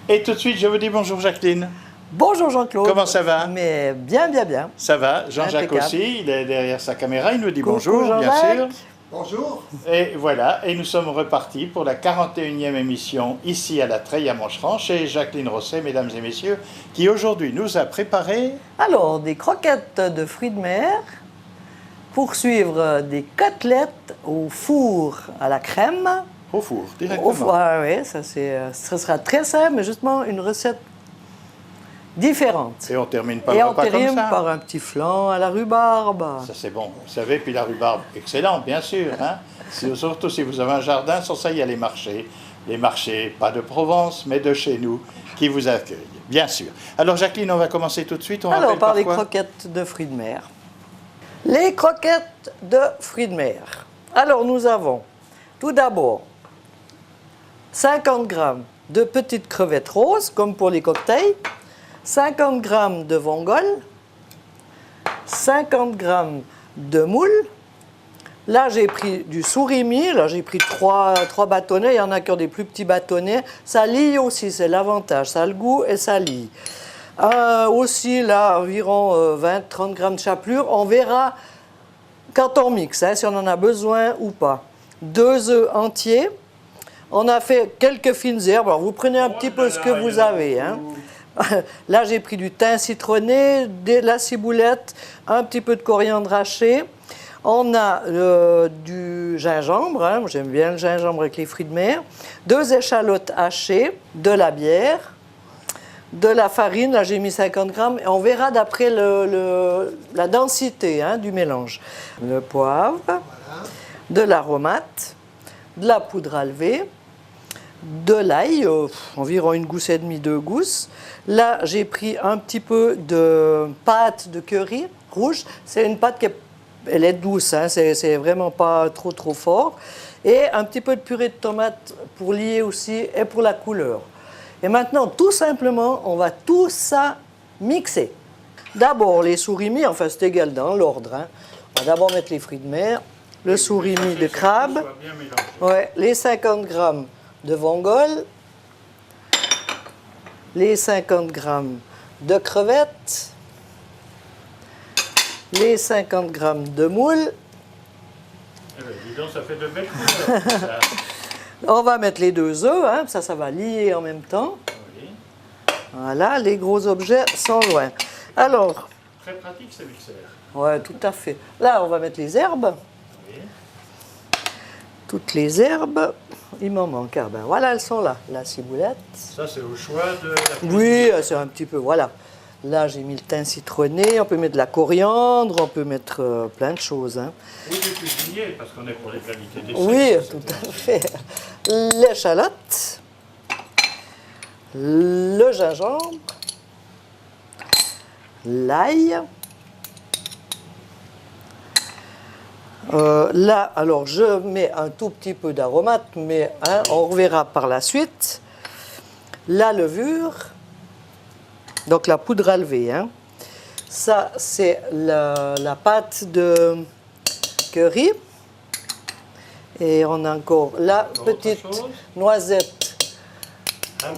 Et tout de suite, je vous dis bonjour Jacqueline. Bonjour Jean-Claude. Comment ça va? Mais bien, bien, bien. Ça va, Jean-Jacques Impeccable. aussi, il est derrière sa caméra, il nous dit Coucou, bonjour, bien Jean-Jacques. sûr. Bonjour. Et voilà, et nous sommes repartis pour la 41e émission ici à la Treille à Moncheron, chez Jacqueline Rosset, mesdames et messieurs, qui aujourd'hui nous a préparé... Alors, des croquettes de fruits de mer, pour suivre des côtelettes au four à la crème. Au four, directement. Au four, ah oui, ça sera très simple, mais justement une recette différente. Et on termine par Et le on repas comme termine ça. par un petit flan à la rhubarbe. Ça c'est bon, vous savez, puis la rhubarbe, excellent, bien sûr. Hein? Surtout si vous avez un jardin, sans ça il y a les marchés, pas de Provence, mais de chez nous, qui vous accueillent, bien sûr. Alors Jacqueline, on va commencer tout de suite. Alors, par les quoi? croquettes de fruits de mer. Les croquettes de fruits de mer. Alors, nous avons tout d'abord 50 g de petites crevettes roses, comme pour les cocktails, 50 g de vongole, 50 g de moule. Là, j'ai pris du surimi, là, j'ai pris trois bâtonnets. Il y en a qui ont des plus petits bâtonnets. Ça lie aussi, c'est l'avantage. Ça a le goût et ça lie. Aussi, là, environ 20-30 g de chapelure. On verra quand on mixe, hein, si on en a besoin ou pas. 2 œufs entiers. On a fait quelques fines herbes. Alors, vous prenez un petit peu ce que vous avez. Hein. Là, j'ai pris du thym citronné, de la ciboulette, un petit peu de coriandre haché. On a du gingembre, hein. J'aime bien le gingembre avec les fruits de mer. 2 échalotes hachées, de la bière, de la farine, là j'ai mis 50 g, et on verra d'après la densité, hein, du mélange. Le poivre, de l'aromate, de la poudre à lever, de l'ail, environ 1 gousse et demie, 2 gousses. Là j'ai pris un petit peu de pâte de curry rouge. C'est une pâte qui elle est douce, hein, c'est vraiment pas trop fort. Et un petit peu de purée de tomate pour lier aussi et pour la couleur. Et maintenant, tout simplement, on va tout ça mixer. D'abord, les surimi, enfin c'est égal dans l'ordre. Hein. On va d'abord mettre les fruits de mer, le surimi de crabe, ouais, les 50 g de vongole, les 50 g de crevettes, les 50 g de moule. Eh bien, dis donc, ça fait de belles couleurs. Ça. On va mettre les 2 œufs, hein, ça va lier en même temps. Oui. Voilà, les gros objets sont loin. Alors, Très pratique ce mixeur. ouais, tout à fait. Là, on va mettre les herbes. Oui. Toutes les herbes. Il m'en manque. Ah ben voilà, elles sont là. La ciboulette. Ça, c'est au choix de la Oui, c'est un petit peu, voilà. Là, j'ai mis le thym citronné. On peut mettre de la coriandre, on peut mettre plein de choses. Hein. Ou du cuisinier, parce qu'on est pour les qualités des Oui, tout à fait. L'échalote, le gingembre, l'ail. Là, alors, je mets un tout petit peu d'aromate, mais hein, on reverra par la suite. La levure, donc la poudre à lever. Hein. Ça, c'est la pâte de curry. Et on a encore la petite noisette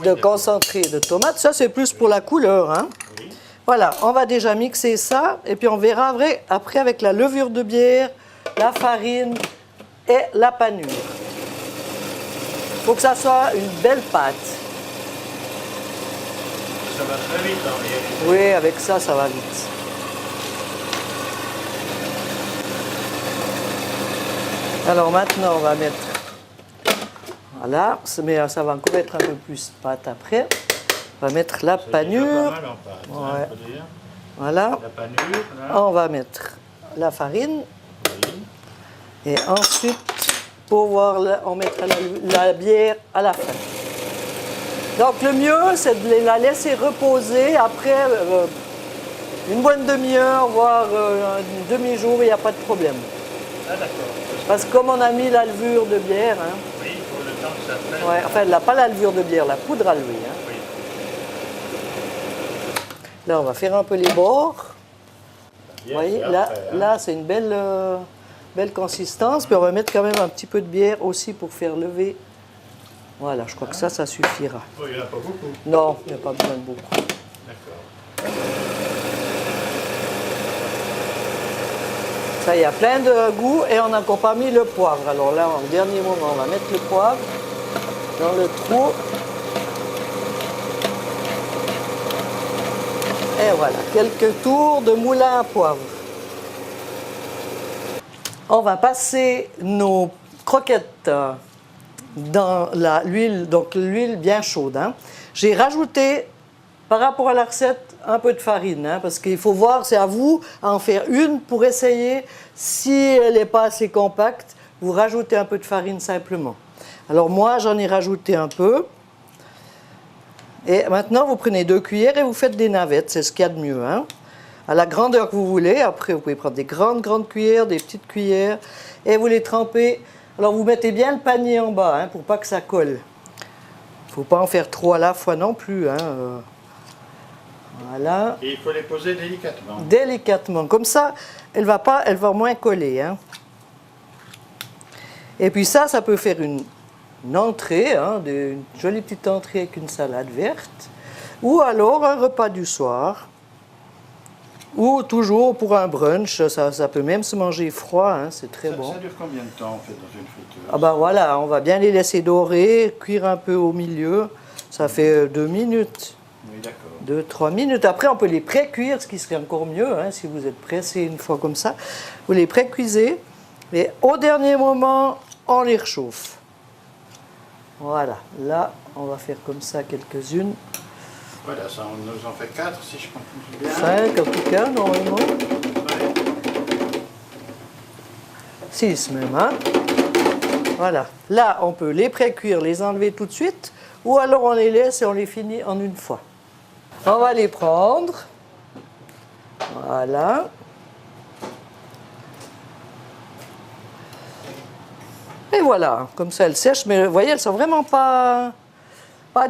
de concentré de tomate. Ça, c'est plus pour la couleur. Hein. Oui. Voilà, on va déjà mixer ça. Et puis, on verra après avec la levure de bière, la farine et la panure. Il faut que ça soit une belle pâte. Ça va très vite en réalité. Oui, avec ça, ça va vite. Alors maintenant, on va mettre... Voilà, mais ça va encore mettre un peu plus de pâte après. On va mettre la C'est déjà panure. pas mal en pâte, hein, Ouais. faut dire. Voilà. La panure, là. On va mettre la farine. Oui. Et ensuite, pour voir, on mettra la bière à la fin. Donc le mieux, c'est de la laisser reposer après une bonne demi-heure, voire un demi-jour, il n'y a pas de problème. Ah d'accord. Parce que comme on a mis la levure de bière, hein, Oui, il faut le temps que ça prenne. ouais, enfin pas la levure de bière, la poudre à lever. Hein. Oui. Là, on va faire un peu les bords. Vous Bien, voyez, c'est là, après, hein. là c'est une belle consistance. Puis on va mettre quand même un petit peu de bière aussi pour faire lever Voilà, je crois que ça suffira. Oh, il n'y en a pas beaucoup. Non, il n'y a pas besoin de beaucoup. D'accord. Ça, il y a plein de goût et on n'a encore pas mis le poivre. Alors là, en dernier moment, on va mettre le poivre dans le trou. Et voilà, quelques tours de moulin à poivre. On va passer nos croquettes dans l'huile, donc l'huile bien chaude. Hein. J'ai rajouté, par rapport à la recette, un peu de farine, hein, parce qu'il faut voir, c'est à vous à en faire une pour essayer. Si elle n'est pas assez compacte, vous rajoutez un peu de farine simplement. Alors moi, j'en ai rajouté un peu. Et maintenant, vous prenez 2 cuillères et vous faites des navettes, c'est ce qu'il y a de mieux. Hein. À la grandeur que vous voulez. Après, vous pouvez prendre des grandes cuillères, des petites cuillères, et vous les trempez. Alors, vous mettez bien le panier en bas, hein, pour pas que ça colle. Il ne faut pas en faire trop à la fois non plus. Hein. Voilà. Et il faut les poser délicatement. Délicatement. Comme ça, elle va moins coller. Hein. Et puis ça peut faire une entrée, hein, une jolie petite entrée avec une salade verte. Ou alors un repas du soir. Ou toujours pour un brunch, ça peut même se manger froid, hein, c'est très bon. Ça dure combien de temps en fait dans une friteuse? Ah ben voilà, on va bien les laisser dorer, cuire un peu au milieu. Ça fait 2 minutes. Oui, d'accord. 2-3 minutes. Après, on peut les pré-cuire, ce qui serait encore mieux, hein, si vous êtes pressé une fois comme ça. Vous les pré-cuisez et au dernier moment, on les réchauffe. Voilà, là, on va faire comme ça quelques-unes. Voilà, ça on nous en fait 4 si je comprends bien. 5 en tout cas, normalement. Ouais. 6 même, hein. Voilà. Là, on peut les pré-cuire, les enlever tout de suite, ou alors on les laisse et on les finit en une fois. On va les prendre. Voilà. Et voilà, comme ça elles sèchent, mais vous voyez, elles sont vraiment pas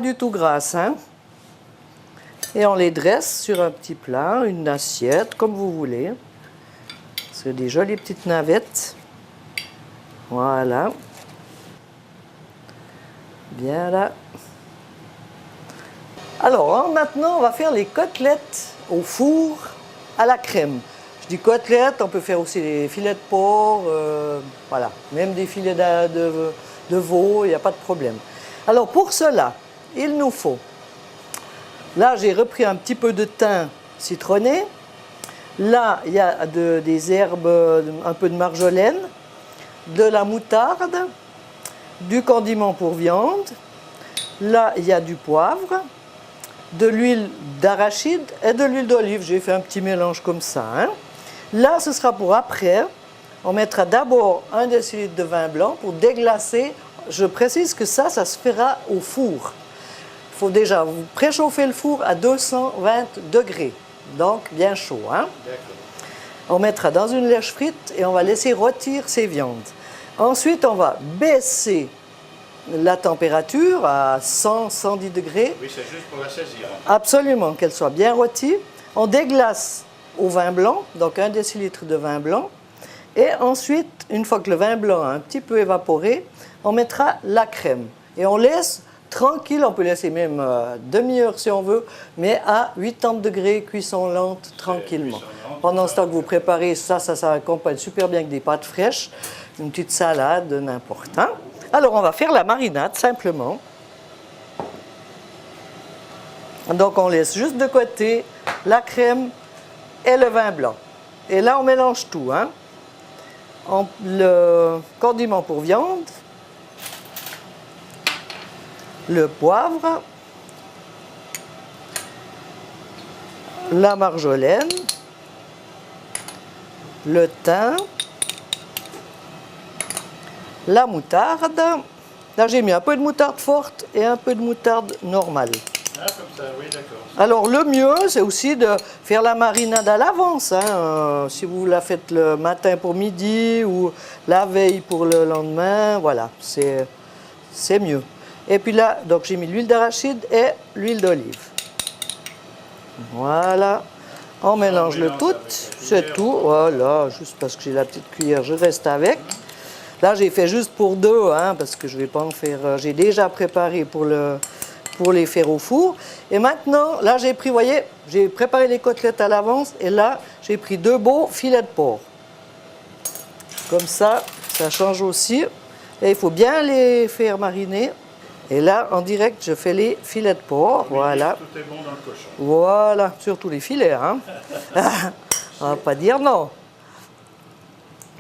du tout grasses, hein. Et on les dresse sur un petit plat, une assiette, comme vous voulez. C'est des jolies petites navettes. Voilà. Bien là. Alors, maintenant, on va faire les côtelettes au four à la crème. Je dis côtelettes, on peut faire aussi des filets de porc, voilà, même des filets de veau, il n'y a pas de problème. Alors, pour cela, il nous faut... Là, j'ai repris un petit peu de thym citronné. Là, il y a des herbes, un peu de marjolaine, de la moutarde, du condiment pour viande. Là, il y a du poivre, de l'huile d'arachide et de l'huile d'olive. J'ai fait un petit mélange comme ça. Hein. Là, ce sera pour après. On mettra d'abord 1 décilitre de vin blanc pour déglacer. Je précise que ça se fera au four. Il faut déjà vous préchauffer le four à 220 degrés, donc bien chaud. Hein? On mettra dans une lèche frite et on va laisser rôtir ces viandes. Ensuite, on va baisser la température à 100-110 degrés. Oui, c'est juste pour la saisir. Absolument, qu'elle soit bien rôtie. On déglace au vin blanc, donc 1 décilitre de vin blanc. Et ensuite, une fois que le vin blanc a un petit peu évaporé, on mettra la crème. Et on laisse tranquille, on peut laisser même demi-heure si on veut, mais à 80 degrés, cuisson lente, tranquillement. Pendant ce temps que vous préparez ça accompagne super bien avec des pâtes fraîches, une petite salade, n'importe. Hein? Alors, on va faire la marinade, simplement. Donc, on laisse juste de côté la crème et le vin blanc. Et là, on mélange tout. Hein? Le condiment pour viande, le poivre, la marjolaine, le thym, la moutarde. Là, j'ai mis un peu de moutarde forte et un peu de moutarde normale. Ah, comme ça, oui, d'accord. Alors, le mieux, c'est aussi de faire la marinade à l'avance. Hein. Si vous la faites le matin pour midi ou la veille pour le lendemain, voilà, c'est mieux. Et puis là, donc j'ai mis l'huile d'arachide et l'huile d'olive. Voilà. On mélange le tout. C'est tout. Voilà, juste parce que j'ai la petite cuillère, je reste avec. Là, j'ai fait juste pour deux, hein, parce que je ne vais pas en faire... j'ai déjà préparé pour les faire au four. Et maintenant, là, j'ai pris, vous voyez, j'ai préparé les côtelettes à l'avance. Et là, j'ai pris 2 beaux filets de porc. Comme ça change aussi. Et il faut bien les faire mariner. Et là, en direct, je fais les filets de porc. Oui, voilà. tout est bon dans le cochon. Voilà, surtout les filets, hein. On va pas dire non.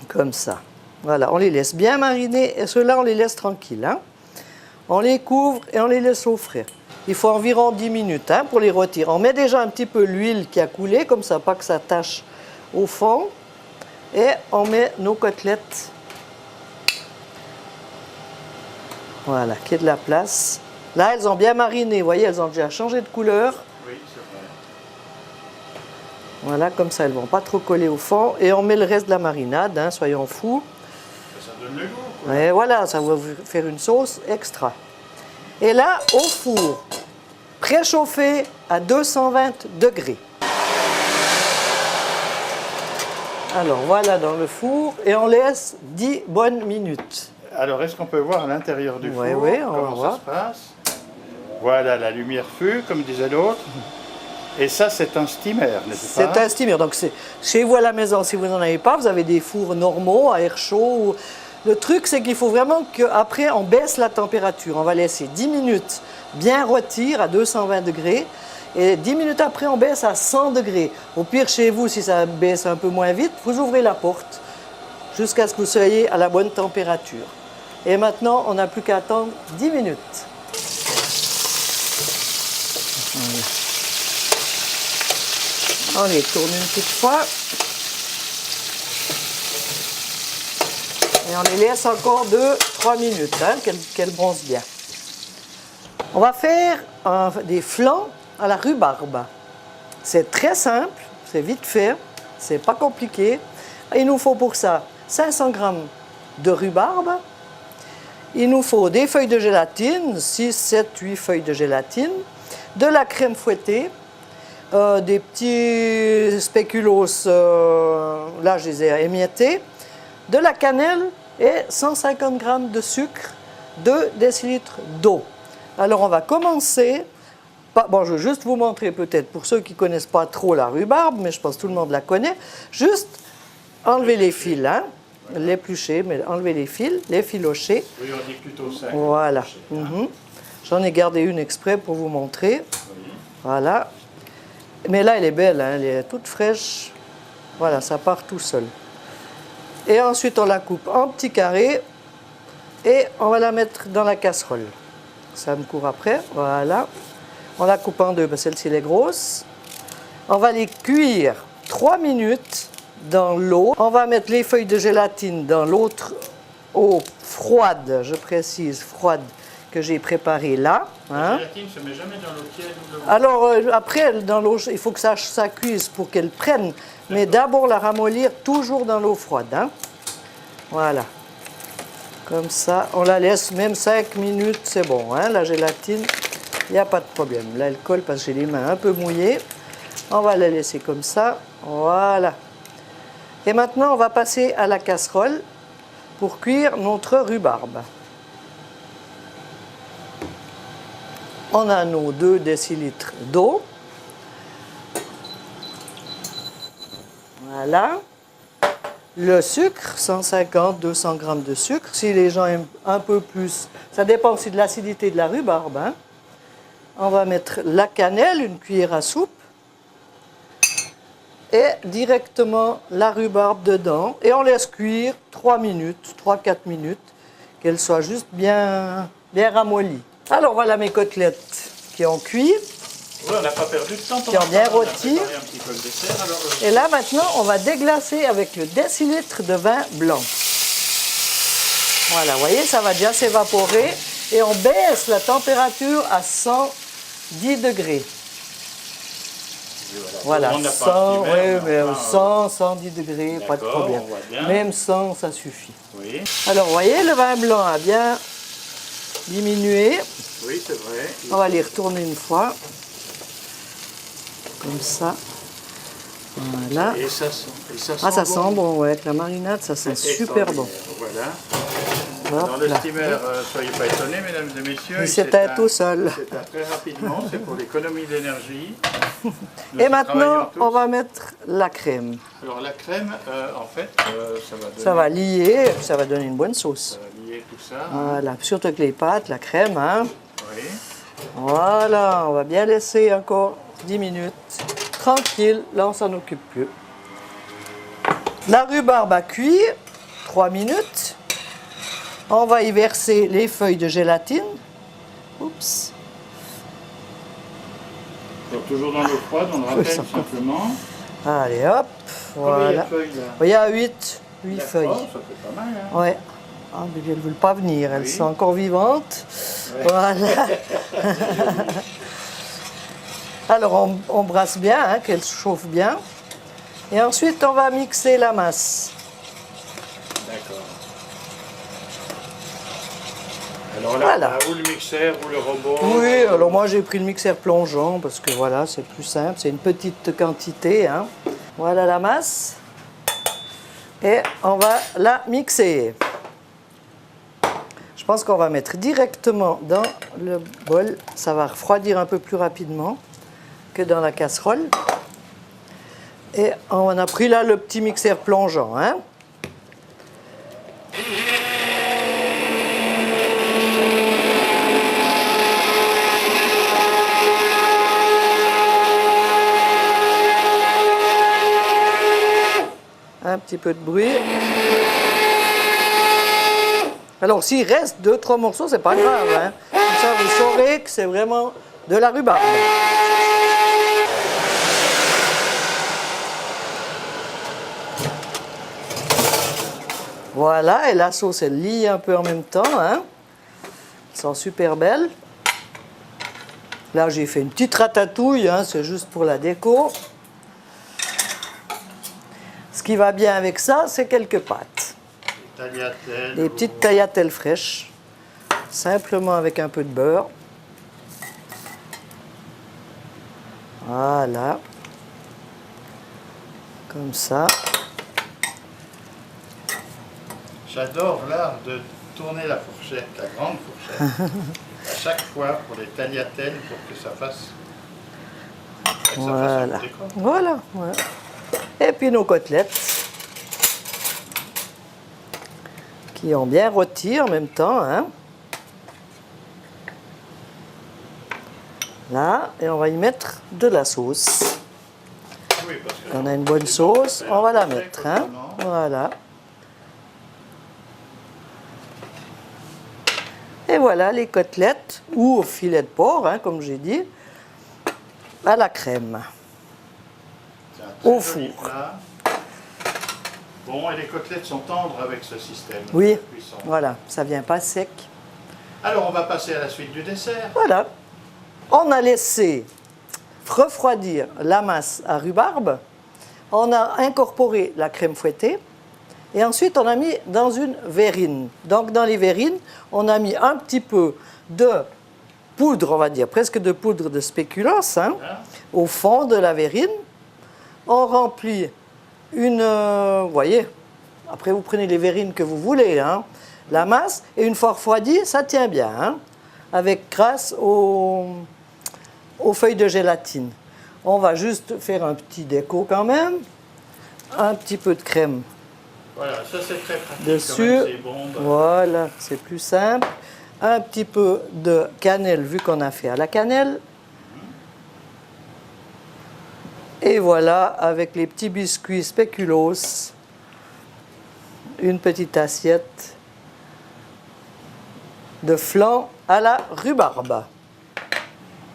Comme ça. Voilà, on les laisse bien mariner et ceux-là, on les laisse tranquilles. Hein. On les couvre et on les laisse au frais. Il faut environ 10 minutes hein, pour les retirer. On met déjà un petit peu l'huile qui a coulé, comme ça, pas que ça tâche au fond. Et on met nos côtelettes. Voilà, qu'il y ait de la place. Là, elles ont bien mariné, vous voyez, elles ont déjà changé de couleur. Oui, c'est vrai. Voilà, comme ça, elles ne vont pas trop coller au fond. Et on met le reste de la marinade, hein, soyons fous. Ça donne le goût, quoi. Et voilà, ça va vous faire une sauce extra. Et là, au four, préchauffé à 220 degrés. Alors, voilà dans le four et on laisse 10 bonnes minutes. Alors, est-ce qu'on peut voir à l'intérieur du four Oui, on va comment voir. ça se passe? Voilà, la lumière fut, comme disait l'autre. Et ça, c'est un steamer, n'est-ce pas? C'est un steamer. Donc, c'est chez vous à la maison, si vous n'en avez pas, vous avez des fours normaux à air chaud. Le truc, c'est qu'il faut vraiment qu'après, on baisse la température. On va laisser 10 minutes bien rôtir à 220 degrés. Et 10 minutes après, on baisse à 100 degrés. Au pire, chez vous, si ça baisse un peu moins vite, vous ouvrez la porte jusqu'à ce que vous soyez à la bonne température. Et maintenant, on n'a plus qu'à attendre 10 minutes. On les tourne une petite fois. Et on les laisse encore 2-3 minutes, hein, qu'elles bronzent bien. On va faire des flancs à la rhubarbe. C'est très simple, c'est vite fait, c'est pas compliqué. Il nous faut pour ça 500 g de rhubarbe. Il nous faut des feuilles de gélatine, 6, 7, 8 feuilles de gélatine, de la crème fouettée, des petits spéculoos, là je les ai émiettés, de la cannelle et 150 g de sucre, 2 décilitres d'eau. Alors on va commencer, bon je vais juste vous montrer peut-être pour ceux qui ne connaissent pas trop la rhubarbe, mais je pense que tout le monde la connaît, juste enlever les fils, hein, l'éplucher, mais enlever les fils, les filocher. Oui, on dit plutôt ça. Voilà. J'en ai gardé une exprès pour vous montrer. Oui. Voilà. Mais là, elle est belle, hein, elle est toute fraîche. Voilà, ça part tout seul. Et ensuite, on la coupe en petits carrés et on va la mettre dans la casserole. Ça me court après, voilà. On la coupe en deux, celle-ci elle est grosse. On va les cuire 3 minutes dans l'eau. On va mettre les feuilles de gélatine dans l'autre eau froide, je précise, froide, que j'ai préparée là. La gélatine ne se met jamais dans l'eau tiède ou l'eau. Alors, après, dans l'eau, il faut que ça cuise pour qu'elle prenne. Mais d'abord, la ramollir toujours dans l'eau froide. Hein. Voilà. Comme ça, on la laisse même 5 minutes, c'est bon. Hein, la gélatine, il n'y a pas de problème. Là, elle colle parce que j'ai les mains un peu mouillées. On va la laisser comme ça. Voilà. Et maintenant, on va passer à la casserole pour cuire notre rhubarbe. On a nos 2 décilitres d'eau. Voilà. Le sucre, 150-200 g de sucre. Si les gens aiment un peu plus, ça dépend aussi de l'acidité de la rhubarbe. Hein. On va mettre la cannelle, une cuillère à soupe. Et directement la rhubarbe dedans. Et on laisse cuire 3 minutes, 3-4 minutes, qu'elle soit juste bien ramollie. Alors voilà mes côtelettes qui ont cuit. Oui, on n'a pas perdu de temps. Qui ont bien rôti. Un petit peu le dessert, alors, Et là maintenant, on va déglacer avec le décilitre de vin blanc. Voilà, vous voyez, ça va déjà s'évaporer. Et on baisse la température à 110 degrés. Voilà, 100, oui, mais 100, 110 degrés, pas de problème. Même 100, ça suffit. Oui. Alors, vous voyez, le vin blanc a bien diminué. Oui, c'est vrai. On va les retourner une fois. Comme ça. Voilà. Et ça sent, Ça sent bon, ouais, avec la marinade, ça sent super bon. Voilà. Dans le là. steamer, soyez pas étonnés, mesdames et messieurs. Il s'éteint tout seul. Il s'éteint très rapidement, c'est pour l'économie d'énergie. Nous Et y maintenant, travaillons tous. on va mettre la crème. Alors la crème, en fait, ça va donner, Ça va lier, ça va donner une bonne sauce. ça va lier tout ça. Voilà, surtout avec les pâtes, la crème. Hein. Oui. Voilà, on va bien laisser encore 10 minutes. Tranquille, là on s'en occupe plus. La rhubarbe a cuit, 3 minutes. On va y verser les feuilles de gélatine. Oups. Donc toujours dans l'eau froide, on le rappelle ça simplement. Allez hop, Combien il y a de voilà. feuilles là? Il y a 8 feuilles. D'accord, ça fait pas mal. Hein. Ouais. Ah, mais elles ne veulent pas venir, elles Oui. sont encore vivantes. Ouais. Voilà. Alors on brasse bien, hein, qu'elles chauffe bien. Et ensuite on va mixer la masse. D'accord. Alors là, Voilà. on a ou le mixeur ou le robot. Oui, alors moi j'ai pris le mixeur plongeant parce que voilà, c'est plus simple, c'est une petite quantité. Hein. Voilà la masse. Et on va la mixer. Je pense qu'on va mettre directement dans le bol. Ça va refroidir un peu plus rapidement que dans la casserole. Et on a pris là le petit mixeur plongeant. Hein. Un petit peu de bruit. Alors, s'il reste 2-3 morceaux, c'est pas grave. Hein. Comme ça, vous saurez que c'est vraiment de la rhubarbe. Voilà, et la sauce, elle lie un peu en même temps. Hein. Elles sont super belles. Là, j'ai fait une petite ratatouille, hein, c'est juste pour la déco. Ce qui va bien avec ça, c'est quelques pâtes. Tagliatelle. Des petites tagliatelles fraîches, simplement avec un peu de beurre. Voilà. Comme ça. J'adore l'art de tourner la fourchette, la grande fourchette, à chaque fois pour les tagliatelles, pour que ça fasse. Que ça fasse un Voilà. peu décor. Voilà. Ouais. Et puis nos côtelettes. Qui ont bien rôti en même temps. Hein. Là, et on va y mettre de la sauce. Oui, parce que On a une bonne sauce, on va la mettre. Hein. Voilà. Et voilà les côtelettes, ou au filet de porc, hein, comme j'ai dit, à la crème. C'est un très Au joli four. plat. Bon, et les côtelettes sont tendres avec ce système. Oui, de cuisson. voilà, ça vient pas sec. Alors, on va passer à la suite du dessert. Voilà. On a laissé refroidir la masse à rhubarbe. On a incorporé la crème fouettée. Et ensuite, on a mis dans une verrine. Donc, dans les verrines, on a mis un petit peu de poudre, on va dire, presque de poudre de spéculoos, hein, au fond de la verrine. On remplit une... vous voyez, après vous prenez les verrines que vous voulez, hein, la masse, et une fois refroidie, ça tient bien, hein, avec grâce aux feuilles de gélatine. On va juste faire un petit déco quand même, un petit peu de crème Voilà, ça c'est très pratique. dessus. Quand même, c'est bon, bah. Voilà, c'est plus simple. Un petit peu de cannelle, vu qu'on a fait à la cannelle. Et voilà, avec les petits biscuits spéculoos, une petite assiette de flan à la rhubarbe.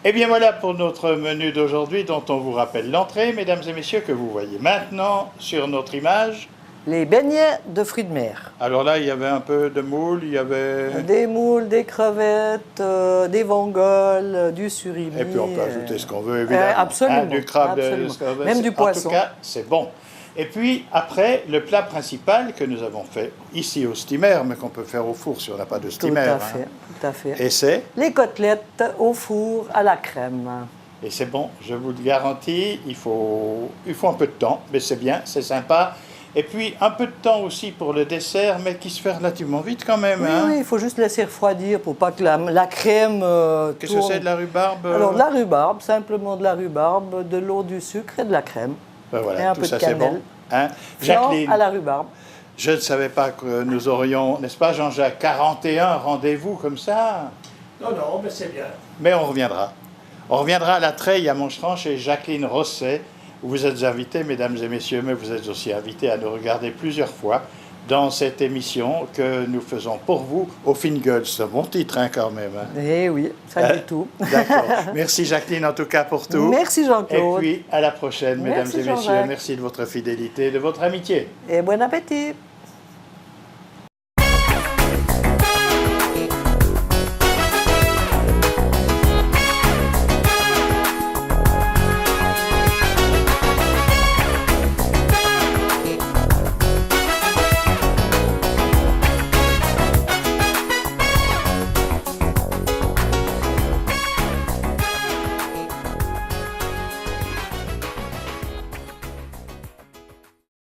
Et bien voilà pour notre menu d'aujourd'hui dont on vous rappelle l'entrée, mesdames et messieurs, que vous voyez maintenant sur notre image. Les beignets de fruits de mer. Alors là, il y avait un peu de moule, il y avait... Des moules, des crevettes, des vongoles, du surimi. Et puis on peut ajouter ce qu'on veut, évidemment. Absolument. Hein, du crabe, Absolument. Même du En poisson. tout cas, c'est bon. Et puis après, le plat principal que nous avons fait ici au steamer, mais qu'on peut faire au four si on n'a pas de Tout steamer. à hein. fait, tout à fait. Et c'est Les côtelettes au four à la crème. Et c'est bon, je vous le garantis, il faut un peu de temps, mais c'est bien, c'est sympa. Et puis un peu de temps aussi pour le dessert, mais qui se fait relativement vite quand même. Oui, Hein. oui, il faut juste laisser refroidir pour pas que la crème Qu'est-ce que tourne. c'est de la rhubarbe? Alors, de la rhubarbe, simplement de la rhubarbe, de l'eau, du sucre et de la crème. Ben voilà, et un tout peu ça de c'est cannelle. bon. Hein? Flan Jacqueline, à la rhubarbe. je ne savais pas que nous aurions, n'est-ce pas Jean-Jacques, 41 rendez-vous comme ça. Non, non, mais c'est bien. Mais on reviendra. On reviendra à la Treille, à Moncheron, chez Jacqueline Rosset, où vous êtes invités, mesdames et messieurs, mais vous êtes aussi invités à nous regarder plusieurs fois dans cette émission que nous faisons pour vous au Fingol. C'est un bon titre hein, quand même. Hein. Eh oui, ça dit tout. D'accord. Merci Jacqueline en tout cas pour tout. Merci Et Jean-Claude. puis à la prochaine, mesdames Merci, et messieurs. Jean-Jacques. Merci de votre fidélité et de votre amitié. Et bon appétit.